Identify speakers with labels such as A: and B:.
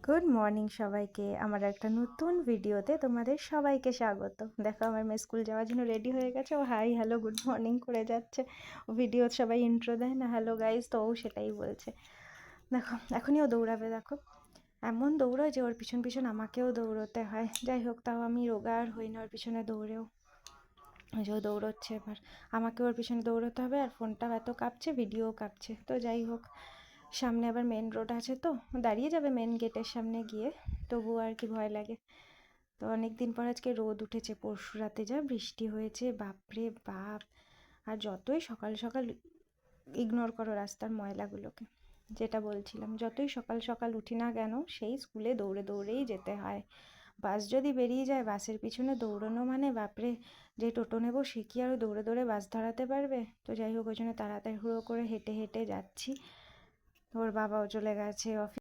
A: Good morning সবাইকে, আমার একটা নতুন ভিডিওতে তোমাদের সবাইকে স্বাগত। দেখো আমার মেয়ে স্কুল যাওয়ার জন্য রেডি হয়ে গেছে, ও হাই হ্যালো গুড মর্নিং করে যাচ্ছে। ও ভিডিও সবাই ইন্ট্রো দেয় না, হ্যালো গাইজ, তো ও সেটাই বলছে। দেখো এখনই ও দৌড়াবে, দেখো এমন দৌড়ায় যে ওর পিছন পিছন আমাকেও দৌড়োতে হয়। যাই হোক, তাও আমি রোগা আর হই না ওর পিছনে দৌড়েও। ওই যে ও দৌড়চ্ছে, এবার আমাকে ওর পিছনে দৌড়োতে হবে, আর ফোনটাও এত কাঁপছে, ভিডিও কাঁপছে। তো যাই হোক, সামনে আবার মেন রোড আছে, তো দাঁড়িয়ে যাবে মেন গেটের সামনে গিয়ে, তবুও আর কি ভয় লাগে। তো অনেক দিন পর আজকে রোদ উঠেছে, পরশু রাতে যা বৃষ্টি হয়েছে, বাপরে বাপ। আর যতই সকাল সকাল ইগনোর করো রাস্তার ময়লাগুলোকে, যেটা বলছিলাম, যতই সকাল সকাল উঠি না কেন সেই স্কুলে দৌড়ে দৌড়েই যেতে হয়। বাস যদি বেরিয়ে যায়, বাসের পিছনে দৌড়ানো মানে বাপরে, যে টোটো নেবো সে কি আরও দৌড়ে দৌড়ে বাস ধরাতে পারবে? তো যাই হোক, ওই জন্য তাড়াতাড়ি করে হেঁটে হেঁটে যাচ্ছি। ওর বাবাও চলে গেছে অফিস।